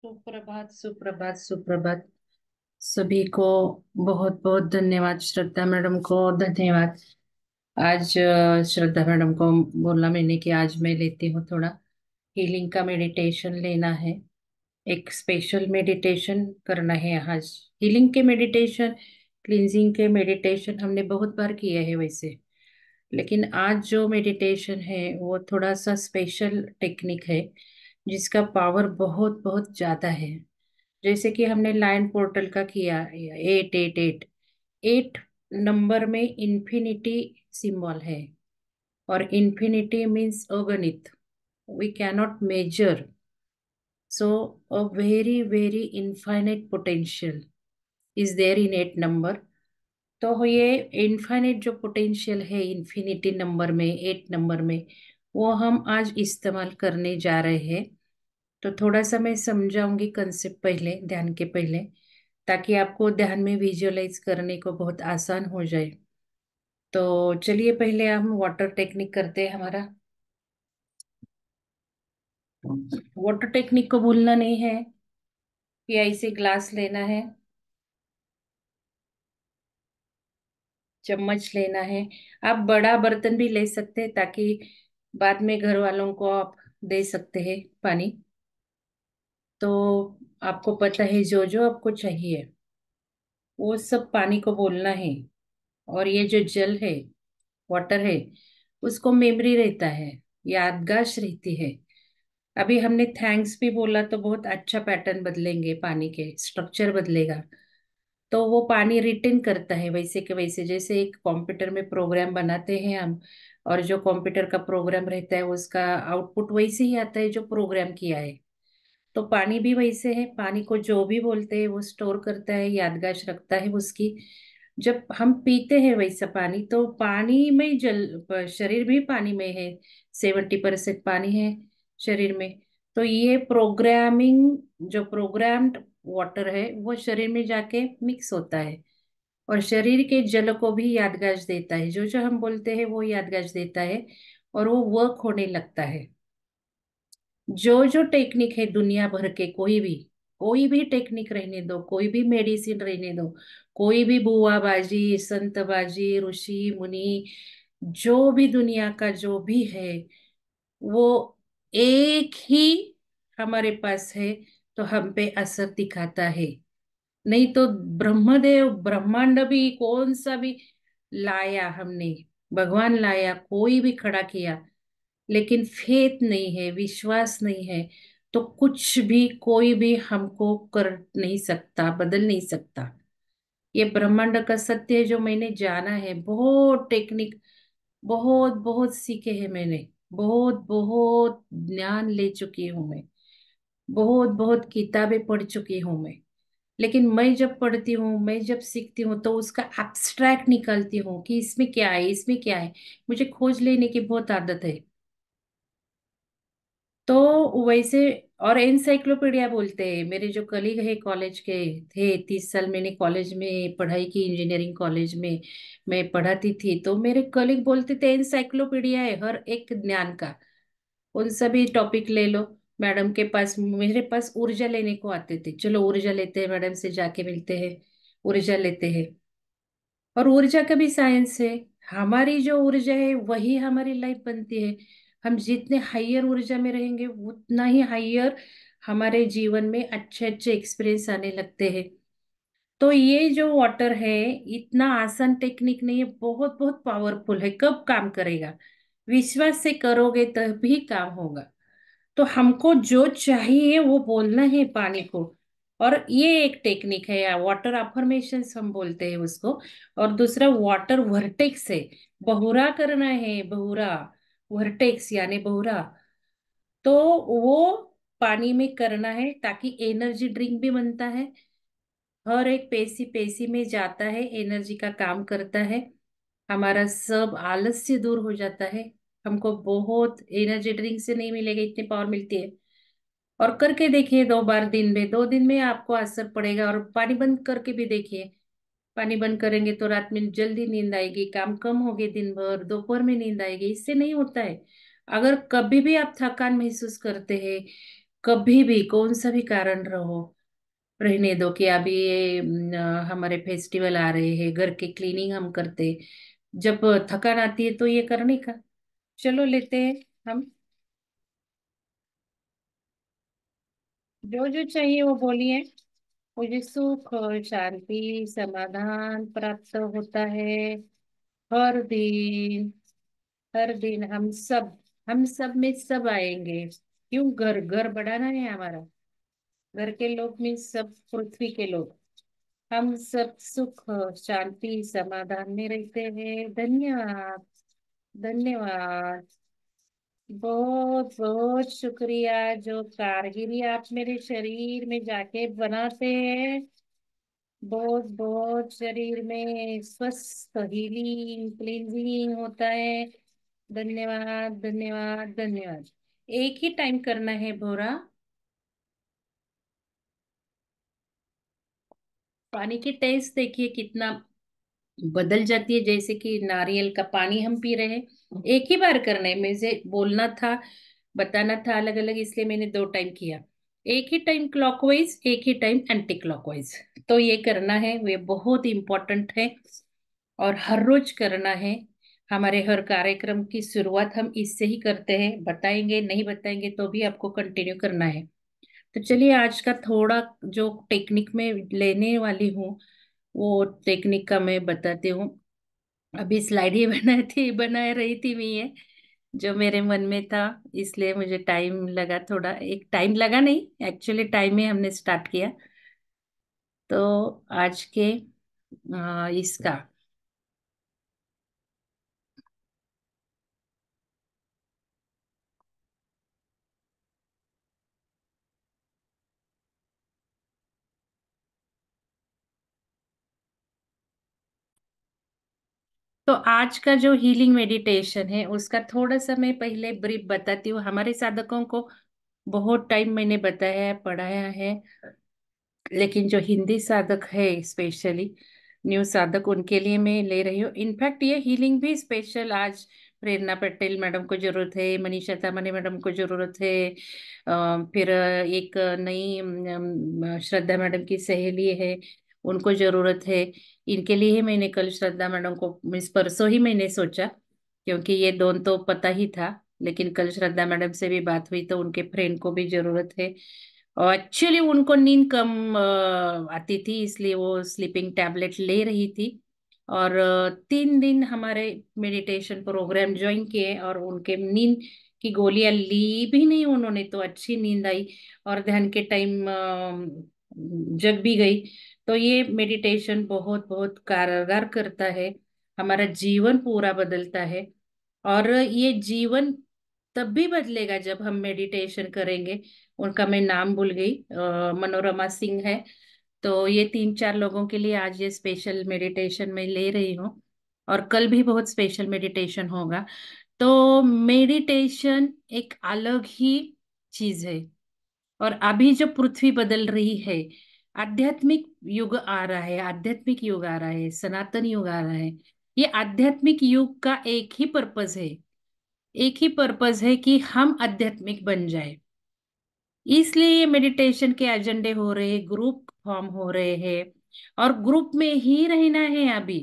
सुप्रभात सुप्रभात सुप्रभात सभी को। बहुत बहुत धन्यवाद, श्रद्धा मैडम को धन्यवाद। आज श्रद्धा मैडम को बोला मैंने कि आज मैं लेती हूँ थोड़ा हीलिंग का मेडिटेशन लेना है। एक स्पेशल मेडिटेशन करना है आज। हीलिंग के मेडिटेशन, क्लींजिंग के मेडिटेशन हमने बहुत बार किए हैं वैसे, लेकिन आज जो मेडिटेशन है वो थोड़ा सा स्पेशल टेक्निक है जिसका पावर बहुत बहुत ज्यादा है। जैसे कि हमने लाइन पोर्टल का किया, 888, 8 नंबर में इन्फिनिटी सिंबल है। और इन्फिनिटी मीन्स अगणित, we cannot measure. So a very very infinite potential is there in 8 number. तो ये इनफाइनाइट जो पोटेंशियल है इन्फिनिटी नंबर में, 8 नंबर में, वो हम आज इस्तेमाल करने जा रहे हैं। तो थोड़ा सा मैं समझाऊंगी कंसेप्ट पहले, ध्यान के पहले, ताकि आपको ध्यान में विजुअलाइज करने को बहुत आसान हो जाए। तो चलिए पहले हम वाटर टेक्निक करते हैं हमारा। वाटर टेक्निक को भूलना नहीं है कि ऐसे ग्लास लेना है, चम्मच लेना है। आप बड़ा बर्तन भी ले सकते हैं ताकि बाद में घर वालों को आप दे सकते हैं पानी। तो आपको पता है जो जो आपको चाहिए वो सब पानी को बोलना है। और ये जो जल है, वाटर है, उसको मेमोरी रहता है, यादगाश रहती है। अभी हमने थैंक्स भी बोला तो बहुत अच्छा पैटर्न बदलेंगे, पानी के स्ट्रक्चर बदलेगा। तो वो पानी रिटेन करता है वैसे के वैसे, जैसे एक कंप्यूटर में प्रोग्राम बनाते हैं हम, और जो कंप्यूटर का प्रोग्राम रहता है उसका आउटपुट वैसे ही आता है जो प्रोग्राम किया है। तो पानी भी वैसे है, पानी को जो भी बोलते हैं वो स्टोर करता है, यादगाश रखता है उसकी। जब हम पीते हैं वैसा पानी, तो पानी में शरीर भी पानी में है, 70% पानी है शरीर में। तो ये प्रोग्रामिंग, जो प्रोग्राम्ड वाटर है वो शरीर में जाके मिक्स होता है, और शरीर के जल को भी यादगाश देता है, जो जो हम बोलते हैं वो यादगाश देता है, और वो वर्क होने लगता है। जो जो टेक्निक है दुनिया भर के, कोई भी टेक्निक रहने दो, कोई भी मेडिसिन रहने दो, कोई भी बुआबाजी, संतबाजी, ऋषि मुनि, जो भी दुनिया का जो भी है, वो एक ही हमारे पास है, तो हम पे असर दिखाता है। नहीं तो ब्रह्मदेव ब्रह्मांड भी कौन सा भी लाया हमने, भगवान लाया, कोई भी खड़ा किया, लेकिन फेथ नहीं है, विश्वास नहीं है, तो कुछ भी कोई भी हमको कर नहीं सकता, बदल नहीं सकता। ये ब्रह्मांड का सत्य है जो मैंने जाना है। बहुत टेक्निक, बहुत बहुत सीखे हैं मैंने, बहुत बहुत ज्ञान ले चुकी हूँ मैं, बहुत बहुत किताबें पढ़ चुकी हूँ मैं। लेकिन मैं जब पढ़ती हूँ, मैं जब सीखती हूँ, तो उसका एब्स्ट्रैक्ट निकालती हूँ कि इसमें क्या है, इसमें क्या है। मुझे खोज लेने की बहुत आदत है। तो वैसे, और एनसाइक्लोपीडिया बोलते हैं। मेरे जो कलीग है कॉलेज के, थे 30 साल मैंने कॉलेज में पढ़ाई की, इंजीनियरिंग कॉलेज में मैं पढ़ाती थी, तो मेरे कलीग बोलते थे एनसाइक्लोपीडिया है हर एक ज्ञान का, उन सभी टॉपिक ले लो। मैडम के पास, मेरे पास ऊर्जा लेने को आते थे, चलो ऊर्जा लेते हैं, मैडम से जाके मिलते हैं, ऊर्जा लेते हैं। और ऊर्जा का भी साइंस है। हमारी जो ऊर्जा है वही हमारी लाइफ बनती है। हम जितने हाइयर ऊर्जा में रहेंगे उतना ही हाइयर हमारे जीवन में अच्छे अच्छे एक्सपीरियंस आने लगते हैं। तो ये जो वाटर है, इतना आसान टेक्निक नहीं है, बहुत बहुत पावरफुल है। कब काम करेगा? विश्वास से करोगे तभी काम होगा। तो हमको जो चाहिए वो बोलना है पानी को। और ये एक टेक्निक है, वाटर अफर्मेशंस हम बोलते हैं उसको। और दूसरा वाटर वर्टेक्स है, बहुरा करना है, बहुरा, वर्टेक्स यानी बहुरा। तो वो पानी में करना है, ताकि एनर्जी ड्रिंक भी बनता है, हर एक पेशी पेशी में जाता है, एनर्जी का काम करता है, हमारा सब आलस्य दूर हो जाता है। हमको बहुत एनर्जी ड्रिंक से नहीं मिलेगा, इतनी पावर मिलती है। और करके देखिए 2 बार दिन में, 2 दिन में आपको असर पड़ेगा। और पानी बंद करके भी देखिए, पानी बंद करेंगे तो रात में जल्दी नींद आएगी, काम कम होगी, दिन भर दोपहर में नींद आएगी। इससे नहीं होता है। अगर कभी भी आप थकान महसूस करते हैं, कभी भी कौन सा भी कारण रहो, रहने दो कि अभी ये हमारे फेस्टिवल आ रहे हैं, घर की क्लीनिंग हम करते, जब थकान आती है तो ये करने का। चलो लेते हैं हम। जो जो चाहिए वो बोलिए। मुझे सुख और शांति समाधान प्राप्त होता है हर दिन। हर दिन हम सब में सब आएंगे। क्यों? घर घर बढ़ाना है हमारा। घर के लोग में सब पृथ्वी के लोग, हम सब सुख शांति समाधान में रहते हैं। धन्यवाद। धन्यवाद। बहुत बहुत शुक्रिया। जो कारगिरी आप मेरे शरीर में जाके बनाते हैं, बहुत बहुत शरीर में स्वस्थ हीलिंग क्लींजिंग होता है। धन्यवाद धन्यवाद धन्यवाद। एक ही टाइम करना है भोरा। पानी की टेस्ट देखिए कितना बदल जाती है, जैसे कि नारियल का पानी हम पी रहे हैं। एक ही बार करना है, मुझे बोलना था, बताना था अलग अलग, इसलिए मैंने दो टाइम किया। एक ही टाइम क्लॉकवाइज, एक ही टाइम एंटी क्लॉकवाइज। तो ये करना है, ये बहुत इंपॉर्टेंट है और हर रोज करना है। हमारे हर कार्यक्रम की शुरुआत हम इससे ही करते हैं, बताएंगे नहीं बताएंगे तो भी आपको कंटिन्यू करना है। तो चलिए आज का थोड़ा जो टेक्निक में लेने वाली हूँ, वो टेक्निक का मैं बताती हूँ। अभी स्लाइड ही बना रही थी मैं ये, जो मेरे मन में था, इसलिए मुझे टाइम लगा, थोड़ा एक टाइम लगा नहीं, एक्चुअली टाइम में हमने स्टार्ट किया। तो आज के इसका, तो आज का जो हीलिंग मेडिटेशन है उसका थोड़ा सा मैं पहले ब्रीफ बताती हूँ। हमारे साधकों को बहुत टाइम मैंने बताया है, पढ़ाया है, लेकिन जो हिंदी साधक है, स्पेशली न्यू साधक, उनके लिए मैं ले रही हूँ। इनफैक्ट ये हीलिंग भी स्पेशल आज प्रेरणा पटेल मैडम को जरूरत है, मनीषा तामाने मैडम को जरूरत है, फिर एक नई श्रद्धा मैडम की सहेली है, उनको जरूरत है। इनके लिए ही मैंने कल श्रद्धा मैडम को, मिस परसों ही मैंने सोचा, क्योंकि ये दोनों तो पता ही था, लेकिन कल श्रद्धा मैडम से भी बात हुई तो उनके फ्रेंड को भी जरूरत है। और एक्चुअली उनको नींद कम आती थी, इसलिए वो स्लीपिंग टैबलेट ले रही थी। और 3 दिन हमारे मेडिटेशन प्रोग्राम ज्वाइन किए और उनके नींद की गोलियां ली भी नहीं उन्होंने, तो अच्छी नींद आई और ध्यान के टाइम जग भी गई। तो ये मेडिटेशन बहुत बहुत कारगर करता है, हमारा जीवन पूरा बदलता है। और ये जीवन तब भी बदलेगा जब हम मेडिटेशन करेंगे। उनका मैं नाम भूल गई, मनोरमा सिंह है। तो ये 3-4 लोगों के लिए आज ये स्पेशल मेडिटेशन मैं ले रही हूँ, और कल भी बहुत स्पेशल मेडिटेशन होगा। तो मेडिटेशन एक अलग ही चीज है। और अभी जो पृथ्वी बदल रही है, आध्यात्मिक युग आ रहा है, आध्यात्मिक युग आ रहा है, सनातन युग आ रहा है। ये आध्यात्मिक युग का एक ही पर्पज है, एक ही पर्पज है कि हम आध्यात्मिक बन जाए। इसलिए ये मेडिटेशन के एजेंडे हो रहे हैं, ग्रुप फॉर्म हो रहे हैं, और ग्रुप में ही रहना है अभी।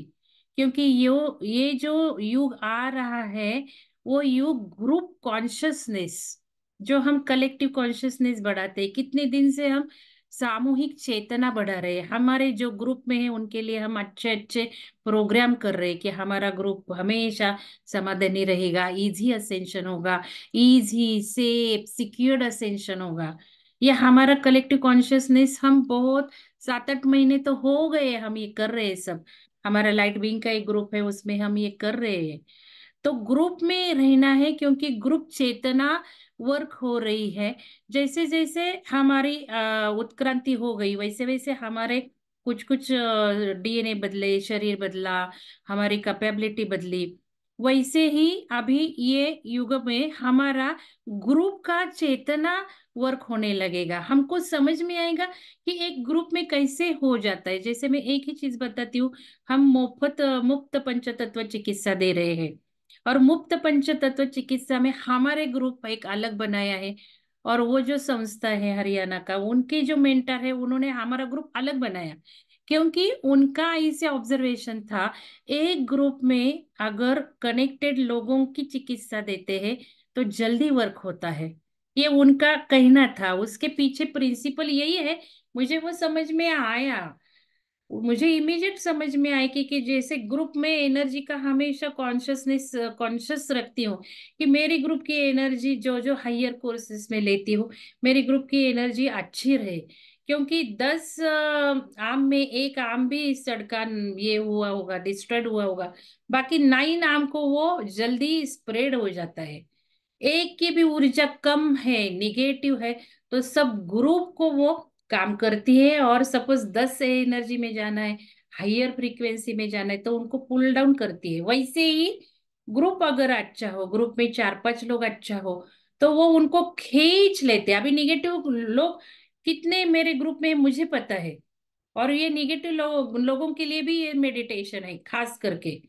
क्योंकि ये जो युग आ रहा है, वो युग ग्रुप कॉन्शसनेस, जो हम कलेक्टिव कॉन्शसनेस बढ़ाते हैं, कितने दिन से हम सामूहिक चेतना बढ़ा रहे हैं। हमारे जो ग्रुप में है उनके लिए हम अच्छे अच्छे प्रोग्राम कर रहे हैं कि हमारा ग्रुप हमेशा समाधानी रहेगा, इजी असेंशन होगा, इजी सेफ सिक्योर्ड असेंशन होगा। ये हमारा कलेक्टिव कॉन्शियसनेस, हम बहुत 7-8 महीने तो हो गए हम ये कर रहे हैं सब। हमारा लाइट विंग का एक ग्रुप है, उसमें हम ये कर रहे हैं। तो ग्रुप में रहना है, क्योंकि ग्रुप चेतना वर्क हो रही है। जैसे जैसे हमारी उत्क्रांति हो गई, वैसे वैसे हमारे कुछ कुछ डीएनए बदले, शरीर बदला, हमारी कैपेबिलिटी बदली। वैसे ही अभी ये युग में हमारा ग्रुप का चेतना वर्क होने लगेगा। हमको समझ में आएगा कि एक ग्रुप में कैसे हो जाता है। जैसे मैं एक ही चीज बताती हूँ, हम मुफ्त पंचतत्व चिकित्सा दे रहे हैं, और मुफ्त पंचतत्व चिकित्सा में हमारे ग्रुप एक अलग बनाया है, और वो जो संस्था है हरियाणा का, उनके जो मेंटर है उन्होंने हमारा ग्रुप अलग बनाया, क्योंकि उनका ऐसे ऑब्जर्वेशन था, एक ग्रुप में अगर कनेक्टेड लोगों की चिकित्सा देते हैं तो जल्दी वर्क होता है। ये उनका कहना था, उसके पीछे प्रिंसिपल यही है। मुझे वो समझ में आया, मुझे इमीडिएट समझ में आया कि जैसे ग्रुप में एनर्जी का हमेशा कॉन्शियस रखती हूँ कि मेरी ग्रुप की एनर्जी जो जो हायर कोर्सेज में लेती हूँ, मेरी ग्रुप की एनर्जी अच्छी रहे। क्योंकि 10 आम में एक आम भी सड़का ये हुआ होगा, डिस्ट्रॉयड हुआ होगा, बाकी 9 आम को वो जल्दी स्प्रेड हो जाता है। एक की भी ऊर्जा कम है, निगेटिव है, तो सब ग्रुप को वो काम करती है। और सपोज 10 से एनर्जी में जाना है, हायर फ्रीक्वेंसी में जाना है, तो उनको पुल डाउन करती है। वैसे ही ग्रुप अगर अच्छा हो, ग्रुप में 4-5 लोग अच्छा हो, तो वो उनको खींच लेते हैं। अभी निगेटिव लोग कितने मेरे ग्रुप में मुझे पता है। और ये निगेटिव लोगों के लिए भी ये मेडिटेशन है खास करके।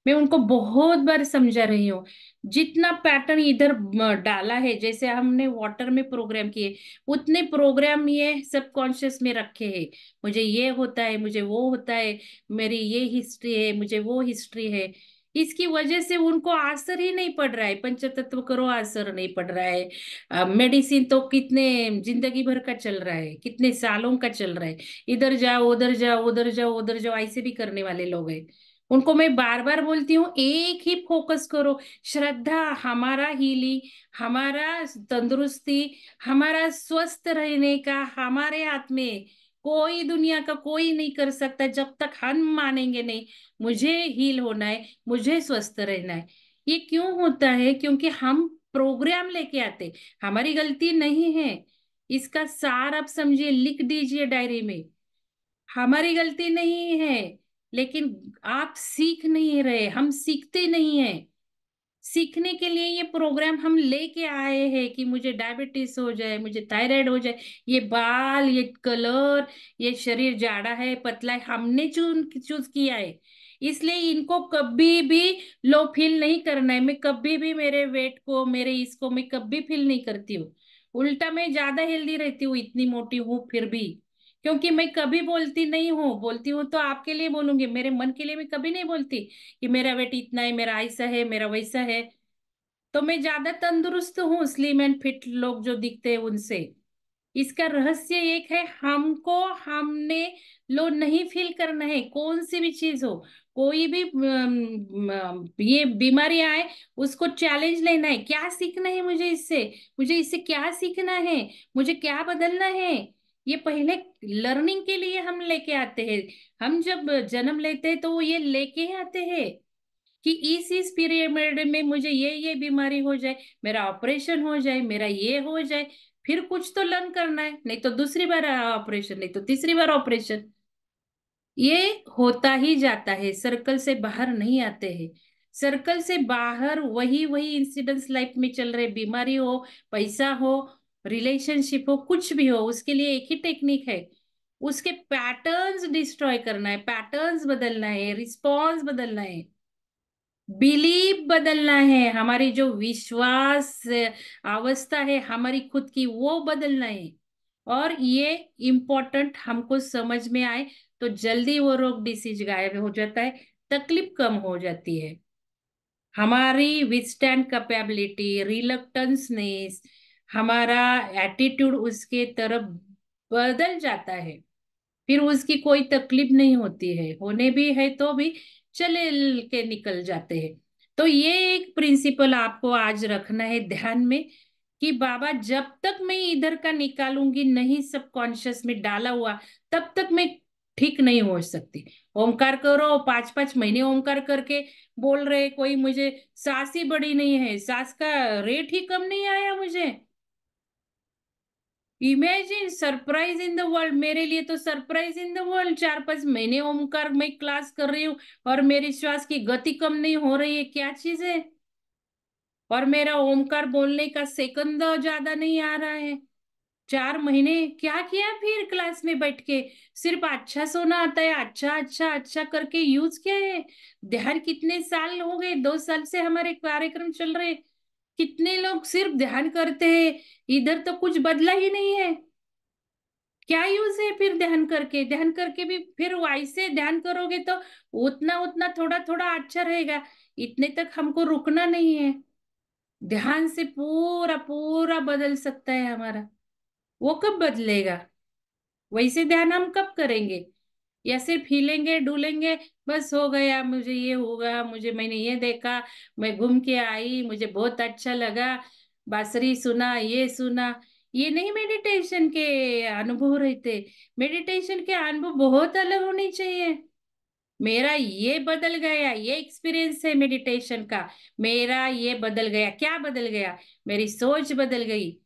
मैं उनको बहुत बार समझा रही हूँ। जितना पैटर्न इधर डाला है, जैसे हमने वाटर में प्रोग्राम किए, उतने प्रोग्राम ये सब कॉन्शियस में रखे हैं। मुझे ये होता है, मुझे वो होता है, मेरी ये हिस्ट्री है, मुझे वो हिस्ट्री है। इसकी वजह से उनको असर ही नहीं पड़ रहा है, पंचतत्व करो असर नहीं पड़ रहा है। मेडिसिन तो कितने जिंदगी भर का चल रहा है, कितने सालों का चल रहा है। इधर जाओ, उधर जाओ, उधर जाओ, उधर जाओ, ऐसे भी करने वाले लोग हैं। उनको मैं बार बार बोलती हूँ, एक ही फोकस करो। श्रद्धा, हमारा हीलिंग, हमारा तंदुरुस्ती, हमारा स्वस्थ रहने का हमारे हाथ में है। कोई दुनिया का कोई नहीं कर सकता जब तक हम मानेंगे नहीं, मुझे हील होना है, मुझे स्वस्थ रहना है। ये क्यों होता है? क्योंकि हम प्रोग्राम लेके आते। हमारी गलती नहीं है। इसका सार आप समझिए, लिख दीजिए डायरी में। हमारी गलती नहीं है, लेकिन आप सीख नहीं रहे, हम सीखते नहीं हैं। सीखने के लिए ये प्रोग्राम हम लेके आए हैं कि मुझे डायबिटीज हो जाए, मुझे थायराइड हो जाए, ये बाल, ये कलर, ये शरीर जाड़ा है, पतला है, हमने चूज किया है। इसलिए इनको कभी भी लो फील नहीं करना है। मैं कभी भी मेरे वेट को, मेरे इसको मैं कभी फील नहीं करती हूँ। उल्टा मैं ज्यादा हेल्दी रहती हूँ, इतनी मोटी हूँ फिर भी। क्योंकि मैं कभी बोलती नहीं हूँ, बोलती हूँ तो आपके लिए बोलूंगी, मेरे मन के लिए मैं कभी नहीं बोलती कि मेरा वेट इतना है, मेरा ऐसा है, मेरा वैसा है। तो मैं ज्यादा तंदुरुस्त हूँ, स्लिम एंड फिट लोग जो दिखते हैं उनसे। इसका रहस्य एक है, हमको हमने लो नहीं फील करना है, कौन सी भी चीज हो, कोई भी ये बीमारी आए, उसको चैलेंज लेना है। क्या सीखना है मुझे इससे? मुझे इससे क्या सीखना है? मुझे क्या बदलना है? ये पहले लर्निंग के लिए हम लेके आते हैं। हम जब जन्म लेते हैं तो वो ये लेके आते हैं कि इस पीरियड में मुझे ये बीमारी हो जाए, मेरा ऑपरेशन हो जाए, मेरा ये हो जाए। फिर कुछ तो लर्न करना है, नहीं तो दूसरी बार ऑपरेशन, नहीं तो तीसरी बार ऑपरेशन। ये होता ही जाता है, सर्कल से बाहर नहीं आते हैं। सर्कल से बाहर वही वही इंसिडेंट्स लाइफ में चल रहे, बीमारी हो, पैसा हो, रिलेशनशिप हो, कुछ भी हो, उसके लिए एक ही टेक्निक है। उसके पैटर्न्स डिस्ट्रॉय करना है, पैटर्न्स बदलना है, रिस्पॉन्स बदलना है, बिलीव बदलना है, हमारी जो विश्वास अवस्था है हमारी खुद की, वो बदलना है। और ये इम्पोर्टेंट हमको समझ में आए तो जल्दी वो रोग डिसीज गायब हो जाता है, तकलीफ कम हो जाती है। हमारी विथस्टैंड कैपेबिलिटी, रिलक्टेंसनेस, हमारा एटीट्यूड उसके तरफ बदल जाता है। फिर उसकी कोई तकलीफ नहीं होती है, होने भी है तो भी चले के निकल जाते हैं। तो ये एक प्रिंसिपल आपको आज रखना है ध्यान में कि बाबा, जब तक मैं इधर का निकालूंगी नहीं सब कॉन्शियस में डाला हुआ, तब तक मैं ठीक नहीं हो सकती। ओमकार करो, 5-5 महीने ओमकार करके बोल रहे, कोई मुझे सांस ही बड़ी नहीं है, सांस का रेट ही कम नहीं आया मुझे। Imagine, surprise in the world, मेरे लिए तो सरप्राइज इन द वर्ल्ड, 4-5 महीने ओमकार में क्लास कर रही हूँ और मेरी श्वास की गति कम नहीं हो रही है, क्या चीज है? और मेरा ओमकार बोलने का सेकंद ज्यादा नहीं आ रहा है। 4 महीने क्या किया फिर क्लास में बैठ के? सिर्फ अच्छा सोना आता है, अच्छा अच्छा अच्छा करके यूज किया है। ध्यान कितने साल हो गए, 2 साल से हमारे कार्यक्रम चल रहे, कितने लोग सिर्फ ध्यान करते हैं, इधर तो कुछ बदला ही नहीं है। क्या यूज है फिर ध्यान करके भी फिर वैसे ध्यान करोगे तो उतना उतना थोड़ा थोड़ा अच्छा रहेगा। इतने तक हमको रुकना नहीं है। ध्यान से पूरा पूरा बदल सकता है हमारा। वो कब बदलेगा? वैसे ध्यान हम कब करेंगे? या सिर्फ हिलेंगे डुलेंगे, बस हो गया, मुझे ये होगा, मुझे मैंने ये देखा, मैं घूम के आई, मुझे बहुत अच्छा लगा, बांसुरी सुना, ये सुना। ये नहीं मेडिटेशन के अनुभव रहते। मेडिटेशन के अनुभव बहुत अलग होने चाहिए। मेरा ये बदल गया, ये एक्सपीरियंस है मेडिटेशन का। मेरा ये बदल गया, क्या बदल गया? मेरी सोच बदल गई।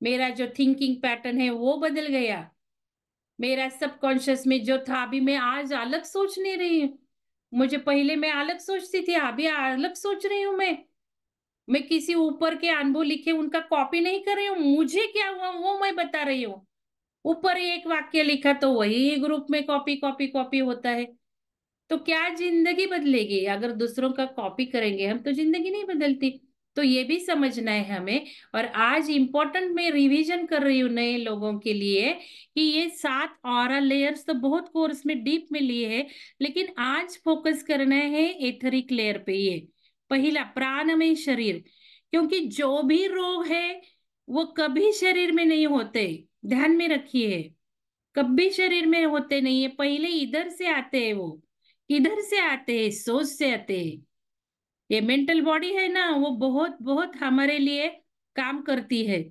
मेरा जो थिंकिंग पैटर्न है वो बदल गया। मेरा सबकॉन्शियस में जो था, अभी मैं आज अलग सोच नहीं रही हूँ। मुझे पहले मैं अलग सोचती थी, अभी अलग सोच रही हूँ मैं किसी ऊपर के अनुभव लिखे उनका कॉपी नहीं कर रही हूँ। मुझे क्या हुआ वो मैं बता रही हूँ। ऊपर एक वाक्य लिखा तो वही ग्रुप में कॉपी कॉपी कॉपी होता है। तो क्या जिंदगी बदलेगी अगर दूसरों का कॉपी करेंगे हम? तो जिंदगी नहीं बदलती। तो ये भी समझना है हमें। और आज इम्पोर्टेंट मैं रिवीजन कर रही हूँ नए लोगों के लिए कि ये 7 ऑरा लेयर्स तो बहुत कोर्स में डीप में लिए हैं, लेकिन आज फोकस करना है एथरिक लेयर पे। ये पहला प्राणमय शरीर। क्योंकि जो भी रोग है वो कभी शरीर में नहीं होते। ध्यान में रखिए, कभी शरीर में होते नहीं है, पहले इधर से आते हैं वो। इधर से आते हैं, सोच से आते हैं। ये मेंटल बॉडी है ना, वो बहुत बहुत हमारे लिए काम करती है।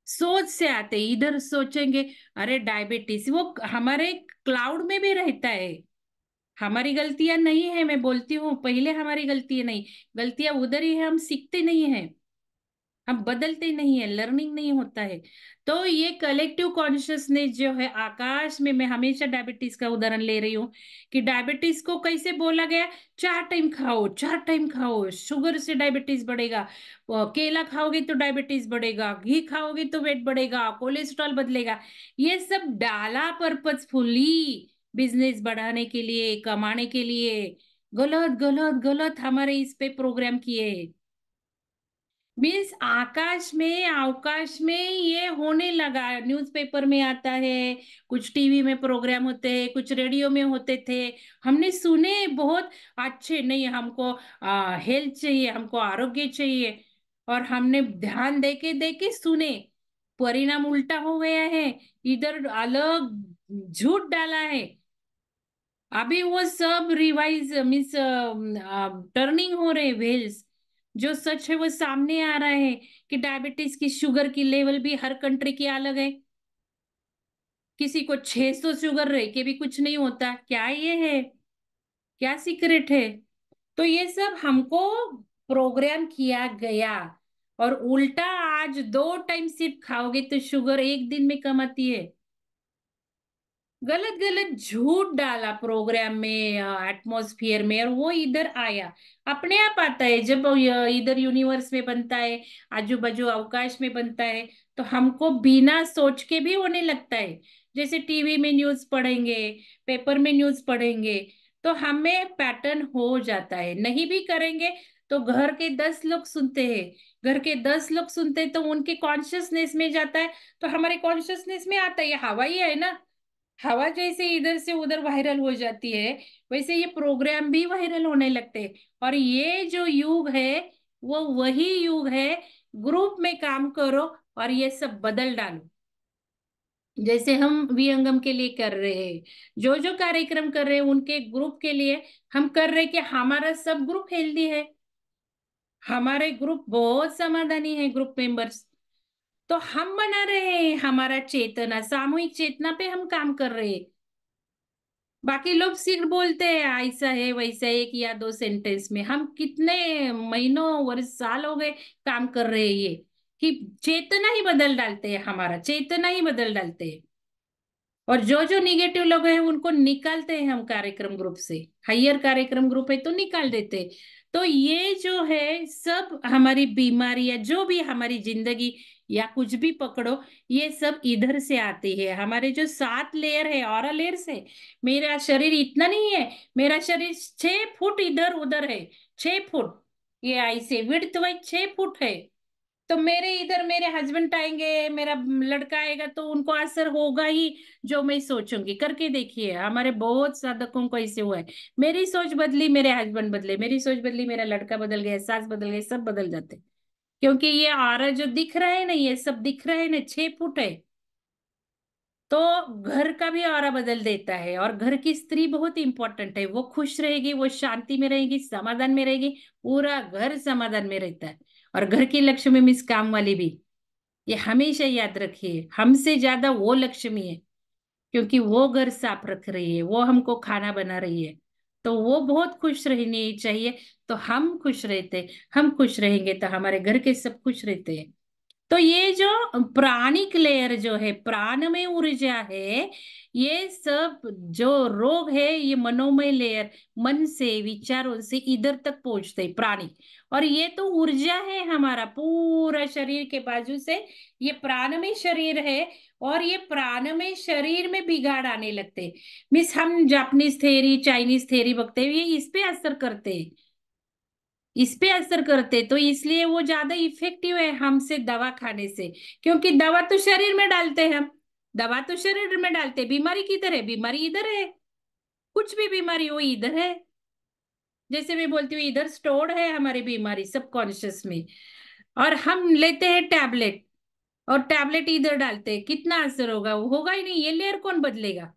सोच से आते हैं, इधर सोचेंगे अरे डायबिटीज, वो हमारे क्लाउड में भी रहता है। हमारी गलतियां नहीं है, मैं बोलती हूँ पहले हमारी गलतियां नहीं, गलतियां उधर ही है, हम सीखते नहीं है, हम बदलते नहीं है, लर्निंग नहीं होता है। तो ये कलेक्टिव कॉन्शियसनेस जो है आकाश में, मैं हमेशा डायबिटीज का उदाहरण ले रही हूँ कि डायबिटीज को कैसे बोला गया? 4 टाइम खाओ, 4 टाइम खाओ, शुगर से डायबिटीज बढ़ेगा। केला खाओगे तो डायबिटीज बढ़ेगा, घी खाओगे तो वेट बढ़ेगा, कोलेस्ट्रॉल बदलेगा। ये सब डाला पर्पजफुली, बिजनेस बढ़ाने के लिए, कमाने के लिए। गलत गलत गलत हमारे इस पे प्रोग्राम किए हैं। मीन्स आकाश में अवकाश में ये होने लगा, न्यूज़पेपर में आता है, कुछ टीवी में प्रोग्राम होते हैं, कुछ रेडियो में होते थे। हमने सुने बहुत अच्छे, नहीं हमको हेल्थ चाहिए, हमको आरोग्य चाहिए, और हमने ध्यान देके सुने, परिणाम उल्टा हो गया है। इधर अलग झूठ डाला है। अभी वो सब रिवाइज मीन्स टर्निंग हो रहे व्हील्स। जो सच है वो सामने आ रहा है कि डायबिटीज की शुगर की लेवल भी हर कंट्री की अलग है। किसी को 600 शुगर रहे के भी कुछ नहीं होता, क्या ये है? क्या सीक्रेट है? तो ये सब हमको प्रोग्राम किया गया। और उल्टा आज 2 टाइम सिर्फ खाओगे तो शुगर एक दिन में कम आती है। गलत गलत झूठ डाला प्रोग्राम में, एटमॉस्फेयर में, और वो इधर आया। अपने आप आता है जब इधर यूनिवर्स में बनता है, आजू बाजू अवकाश में बनता है, तो हमको बिना सोच के भी होने लगता है। जैसे टीवी में न्यूज पढ़ेंगे, पेपर में न्यूज पढ़ेंगे, तो हमें पैटर्न हो जाता है। नहीं भी करेंगे तो घर के 10 लोग सुनते हैं, घर के 10 लोग सुनते हैं तो उनके कॉन्शियसनेस में जाता है, तो हमारे कॉन्शियसनेस में आता है। ये हवा ही है ना, हवा जैसे इधर से उधर वायरल हो जाती है, वैसे ये प्रोग्राम भी वायरल होने लगते हैं। और ये जो युग है वो वही युग है, ग्रुप में काम करो और ये सब बदल डालो। जैसे हम विहंगम के लिए कर रहे हैं, जो जो कार्यक्रम कर रहे हैं उनके ग्रुप के लिए हम कर रहे हैं कि हमारा सब ग्रुप हेल्दी है, हमारे ग्रुप बहुत समाधानी है, ग्रुप मेंबर्स। तो हम बना रहे हैं हमारा चेतना, सामूहिक चेतना पे हम काम कर रहे हैं। बाकी लोग सिर्फ बोलते हैं ऐसा है वैसा है, एक या दो सेंटेंस में। हम कितने महीनों वर्ष साल हो गए काम कर रहे हैं ये, कि चेतना ही बदल डालते हैं, हमारा चेतना ही बदल डालते हैं। और जो जो निगेटिव लोग हैं उनको निकालते हैं हम कार्यक्रम ग्रुप से। हायर कार्यक्रम ग्रुप है तो निकाल देते हैं। तो ये जो है सब हमारी बीमारियां, जो भी हमारी जिंदगी या कुछ भी पकड़ो, ये सब इधर से आती है। हमारे जो 7 लेयर है, ऑरा लेयर से। मेरा शरीर इतना नहीं है, मेरा शरीर 6 फुट इधर उधर है, 6 फुट। ये ऐसे विड्थ वाइज 6 फुट है। तो मेरे इधर मेरे हस्बैंड आएंगे, मेरा लड़का आएगा, तो उनको असर होगा ही। जो मैं सोचूंगी, करके देखिए, हमारे बहुत साधकों को ऐसे हुआ है। मेरी सोच बदली, मेरे हस्बैंड बदले, मेरी सोच बदली, मेरा लड़का बदल गया, सास बदल गई, सब बदल जाते। क्योंकि ये आरा जो दिख रहा है ना, ये सब दिख रहा है ना, 6 फुट है। तो घर का भी ऑरा बदल देता है। और घर की स्त्री बहुत इंपॉर्टेंट है, वो खुश रहेगी, वो शांति में रहेगी, समाधान में रहेगी, पूरा घर समाधान में रहता है। और घर की लक्ष्मी मीन्स काम वाली भी। ये हमेशा याद रखिए, हमसे ज्यादा वो लक्ष्मी है। क्योंकि वो घर साफ रख रही है, वो हमको खाना बना रही है, तो वो बहुत खुश रहनी चाहिए। तो हम खुश रहते, हम खुश रहेंगे तो हमारे घर के सब खुश रहते हैं। तो ये जो प्राणिक लेयर जो है, प्राण में ऊर्जा है, ये सब जो रोग है, ये मनोमय लेयर, मन से विचारों से इधर तक पहुंचते हैं प्राणिक। और ये तो ऊर्जा है, हमारा पूरा शरीर के बाजू से ये प्राणमय शरीर है। और ये प्राणमय शरीर में बिगाड़ आने लगते। मिस हम जापानीज थेरी, चाइनीज थेरी बकते हैं, ये इस पे असर करते हैं, इस पे असर करते, तो इसलिए वो ज्यादा इफेक्टिव है हमसे दवा खाने से। क्योंकि दवा तो शरीर में डालते हैं हम, दवा तो शरीर में डालते, बीमारी किधर है? बीमारी इधर है। कुछ भी बीमारी हो इधर है। जैसे मैं बोलती हूँ, इधर स्टोर्ड है हमारी बीमारी सबकॉन्शियस में। और हम लेते हैं टैबलेट, और टैबलेट इधर डालते हैं, कितना असर होगा? वो होगा ही नहीं। ये लेयर कौन बदलेगा?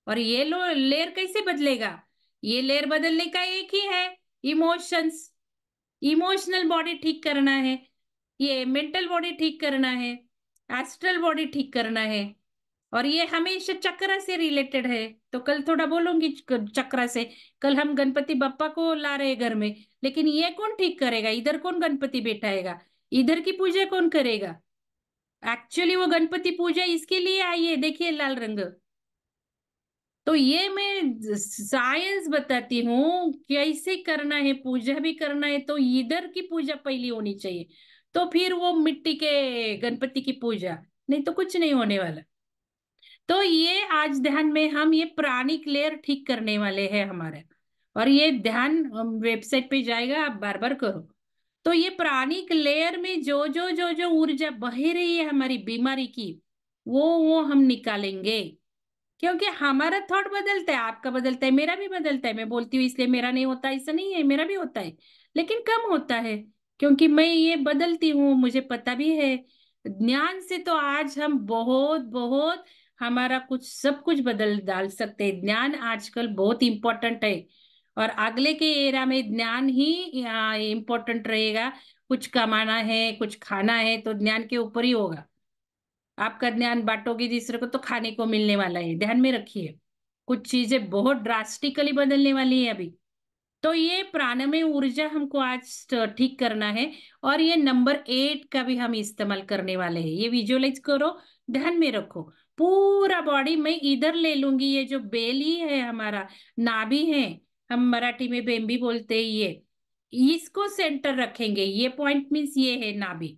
और ये लो लेयर कैसे बदलेगा? ये लेयर बदलने का एक ही है, इमोशंस। इमोशनल बॉडी ठीक करना है, ये मेंटल बॉडी ठीक करना है, एस्ट्रल बॉडी ठीक करना है। और ये हमेशा चक्र से रिलेटेड है। तो कल थोड़ा बोलूंगी चक्र से। कल हम गणपति बप्पा को ला रहे हैं घर में, लेकिन ये कौन ठीक करेगा? इधर कौन गणपति बैठाएगा? इधर की पूजा कौन करेगा? एक्चुअली वो गणपति पूजा इसके लिए आई है, देखिए लाल रंग। तो ये मैं साइंस बताती हूँ कैसे करना है, पूजा भी करना है तो इधर की पूजा पहली होनी चाहिए। तो फिर वो मिट्टी के गणपति की पूजा, नहीं तो कुछ नहीं होने वाला। तो ये आज ध्यान में हम ये प्राणिक लेयर ठीक करने वाले हैं हमारे। और ये ध्यान वेबसाइट पे जाएगा, आप बार बार करो। तो ये प्राणिक लेयर में जो ऊर्जा बह रही है हमारी बीमारी की, वो हम निकालेंगे। क्योंकि हमारा थॉट बदलता है, आपका बदलता है, मेरा भी बदलता है। मैं बोलती हूँ इसलिए मेरा नहीं होता, ऐसा नहीं है, मेरा भी होता है, लेकिन कम होता है। क्योंकि मैं ये बदलती हूँ, मुझे पता भी है। ज्ञान से तो आज हम बहुत बहुत हमारा कुछ सब कुछ बदल डाल सकते हैं। ज्ञान आजकल बहुत इंपॉर्टेंट है। और अगले के एरा में ज्ञान ही इम्पोर्टेंट रहेगा। कुछ कमाना है, कुछ खाना है, तो ज्ञान के ऊपर ही होगा। आपका ज्ञान बांटोगे दूसरे को तो खाने को मिलने वाला है, ध्यान में रखिए। कुछ चीजें बहुत ड्रास्टिकली बदलने वाली है अभी। तो ये प्राणमय ऊर्जा हमको आज ठीक करना है। और ये नंबर 8 का भी हम इस्तेमाल करने वाले हैं, ये विजुअलाइज करो, ध्यान में रखो। पूरा बॉडी मैं इधर ले लूंगी, ये जो बेली है हमारा, नाभि है, हम मराठी में बेम्बी बोलते हैं, ये इसको सेंटर रखेंगे। ये पॉइंट मीन्स ये है नाभि।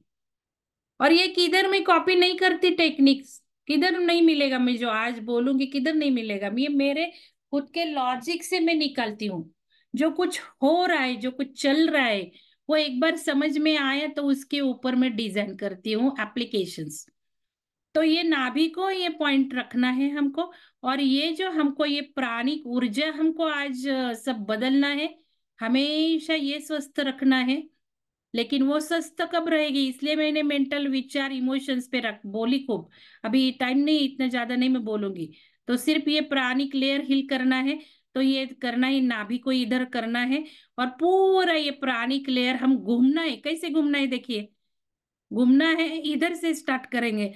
और ये किधर मैं कॉपी नहीं करती टेक्निक्स, किधर नहीं मिलेगा, मैं जो आज बोलूंगी किधर नहीं मिलेगा, ये मेरे खुद के लॉजिक से मैं निकालती हूँ। जो कुछ हो रहा है, जो कुछ चल रहा है, वो एक बार समझ में आया तो उसके ऊपर मैं डिजाइन करती हूँ एप्लीकेशंस। तो ये नाभि को ये पॉइंट रखना है हमको। और ये जो हमको ये प्राणिक ऊर्जा हमको आज सब बदलना है, हमेशा ये स्वस्थ रखना है। लेकिन वो स्वस्थ कब रहेगी? इसलिए मैंने मेंटल विचार इमोशंस पे रख बोली खूब। अभी टाइम नहीं, इतना ज्यादा नहीं मैं बोलूंगी। तो सिर्फ ये प्राणिक लेयर हिल करना है। तो ये करना है, नाभि को इधर करना है। और पूरा ये प्राणिक लेयर हम घूमना है। कैसे घूमना है देखिए, घूमना है, इधर से स्टार्ट करेंगे।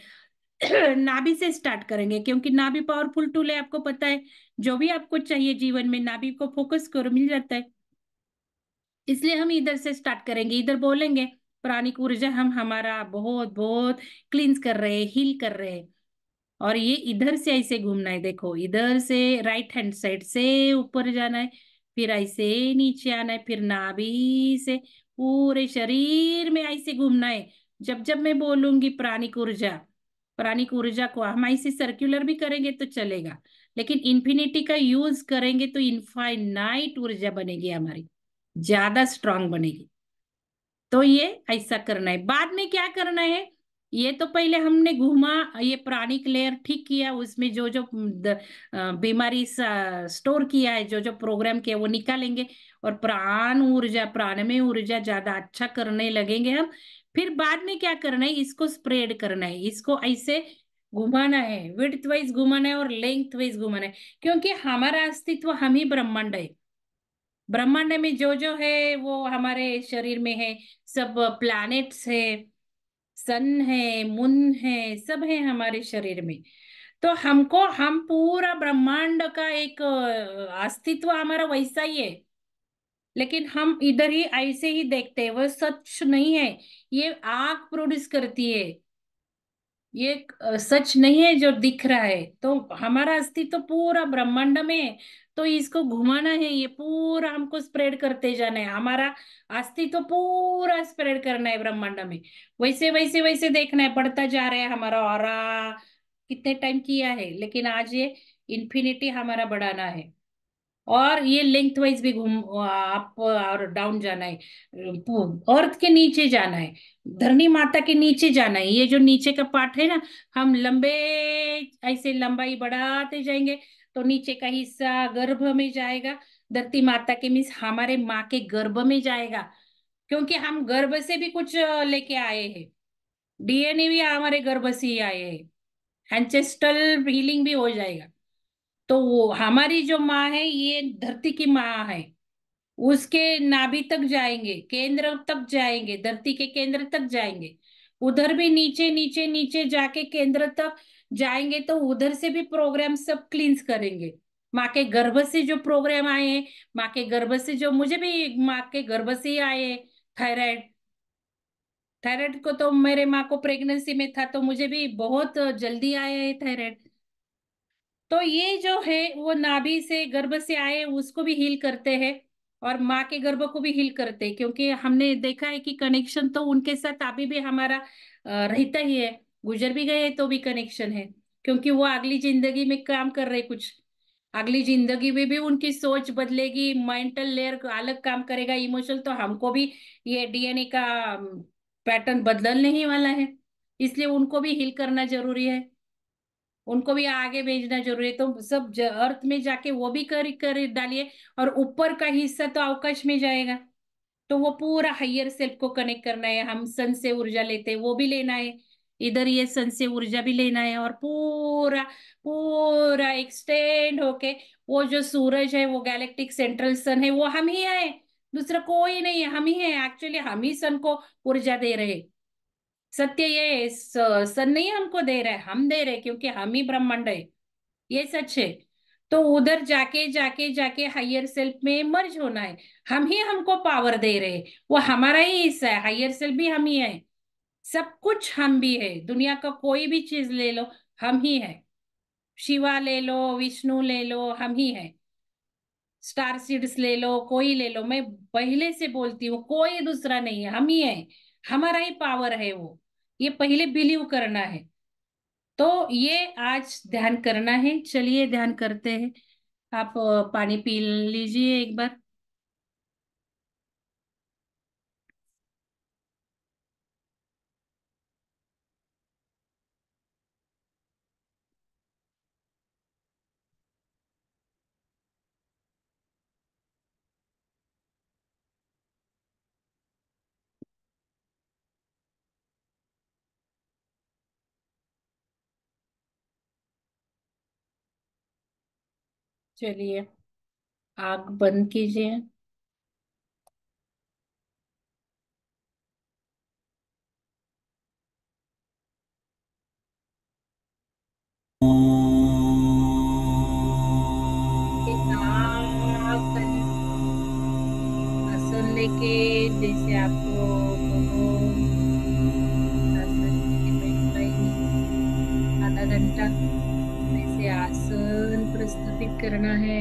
नाभि से स्टार्ट करेंगे, क्योंकि नाभि पावरफुल टूल है, आपको पता है। जो भी आपको चाहिए जीवन में, नाभि को फोकस करो, मिल जाता है। इसलिए हम इधर से स्टार्ट करेंगे, इधर बोलेंगे प्राणिक ऊर्जा हम हमारा बहुत बहुत क्लींस कर रहे हैं, हील कर रहे हैं। और ये इधर से ऐसे घूमना है, देखो इधर से राइट हैंड साइड से ऊपर जाना है, फिर ऐसे नीचे आना है, फिर नाभि से पूरे शरीर में ऐसे घूमना है। जब जब मैं बोलूंगी प्राणिक ऊर्जा, प्राणिक ऊर्जा को हम ऐसे सर्कुलर भी करेंगे तो चलेगा, लेकिन इन्फिनिटी का यूज करेंगे तो इनफाइनाइट ऊर्जा बनेगी हमारी, ज्यादा स्ट्रांग बनेगी। तो ये ऐसा करना है। बाद में क्या करना है, ये तो पहले हमने घुमा, ये प्राणिक लेयर ठीक किया, उसमें जो जो बीमारी स्टोर किया है, जो जो प्रोग्राम किया वो निकालेंगे, और प्राण ऊर्जा, प्राण में ऊर्जा ज्यादा अच्छा करने लगेंगे हम। फिर बाद में क्या करना है, इसको स्प्रेड करना है, इसको ऐसे घुमाना है, विड्थ वाइज घुमाना है और लेंथ वाइज घुमाना है, क्योंकि हमारा अस्तित्व हम ही ब्रह्मांड है। ब्रह्मांड में जो जो है वो हमारे शरीर में है, सब प्लैनेट्स है, सन है, मून है, सब है हमारे शरीर में। तो हमको, हम पूरा ब्रह्मांड का एक अस्तित्व हमारा वैसा ही है, लेकिन हम इधर ही ऐसे ही देखते हैं, वो सच नहीं है। ये आग प्रोड्यूस करती है, ये सच नहीं है जो दिख रहा है। तो हमारा अस्तित्व तो पूरा ब्रह्मांड में है, तो इसको घुमाना है, ये पूरा हमको स्प्रेड करते जाना है, हमारा अस्तित्व तो पूरा स्प्रेड करना है ब्रह्मांड में। वैसे वैसे वैसे देखना है, बढ़ता जा रहा है हमारा ऑरा। कितने टाइम किया है, लेकिन आज ये इन्फिनिटी हमारा बढ़ाना है। और ये लेंथ वाइज भी घूम अप और डाउन जाना है, अर्थ के नीचे जाना है, धरनी माता के नीचे जाना है। ये जो नीचे का पार्ट है ना, हम लंबे ऐसे लंबाई बढ़ाते जाएंगे, तो नीचे का हिस्सा गर्भ में जाएगा, धरती माता के मीन्स हमारे माँ के गर्भ में जाएगा, क्योंकि हम गर्भ से भी कुछ लेके आए हैं। डीएनए भी हमारे गर्भ से ही आए हैं, एंसेस्ट्रल हीलिंग भी हो जाएगा। तो वो हमारी जो माँ है, ये धरती की माँ है, उसके नाभि तक जाएंगे, केंद्र तक जाएंगे, धरती के केंद्र तक जाएंगे, उधर भी नीचे नीचे नीचे जाके केंद्र तक जाएंगे, तो उधर से भी प्रोग्राम सब क्लींस करेंगे। माँ के गर्भ से जो प्रोग्राम आए हैं, माँ के गर्भ से जो, मुझे भी माँ के गर्भ से ही आए हैं। थायराइड, थायराइड को तो मेरे माँ को प्रेगनेंसी में था, तो मुझे भी बहुत जल्दी आया है थायराइड। तो ये जो है वो नाभि से, गर्भ से आए, उसको भी हील करते हैं, और माँ के गर्भ को भी हील करते हैं, क्योंकि हमने देखा है कि कनेक्शन तो उनके साथ अभी भी हमारा रहता ही है। गुजर भी गए तो भी कनेक्शन है, क्योंकि वो अगली जिंदगी में काम कर रहे कुछ। अगली जिंदगी में भी उनकी सोच बदलेगी, मेंटल लेयर अलग काम करेगा, इमोशनल, तो हमको भी ये डीएनए का पैटर्न बदलने ही वाला है। इसलिए उनको भी हील करना जरूरी है, उनको भी आगे भेजना जरूरी है। तो सब अर्थ में जाके वो भी कर डालिए, और ऊपर का हिस्सा तो अवकाश में जाएगा। तो वो पूरा हायर सेल्फ को कनेक्ट करना है, हम सन से ऊर्जा लेते हैं वो भी लेना है, इधर ये सन से ऊर्जा भी लेना है, और पूरा पूरा एक्सटेंड होके, वो जो सूरज है, वो गैलेक्टिक सेंट्रल सन है, वो हम ही है, दूसरा कोई नहीं है, हम ही है। एक्चुअली हम ही सन को ऊर्जा दे रहे हैं। सत्य ये है, सन नहीं हमको दे रहा है, हम दे रहे हैं, क्योंकि हम ही ब्रह्मांड है, ये सच है। तो उधर जाके जाके जाके हायर सेल्फ में मर्ज होना है, हम ही हमको पावर दे रहे हैं, वो हमारा ही हिस्सा है, हायर सेल्फ भी हम ही है, सब कुछ हम भी है। दुनिया का कोई भी चीज ले लो, हम ही है। शिवा ले लो, विष्णु ले लो, हम ही है। स्टार सीड्स ले लो, कोई ले लो, मैं पहले से बोलती हूँ, कोई दूसरा नहीं है, हम ही है, हमारा ही पावर है वो। ये पहले बिलीव करना है। तो ये आज ध्यान करना है, चलिए ध्यान करते हैं। आप पानी पी लीजिए एक बार। चलिए, आग बंद कीजिए। एक आप खाली आसन लेके, जैसे आपको बहुत आसन लेके बैठ पाएंगे, आधा घंटा वैसे आसन प्रस्तुत करना है।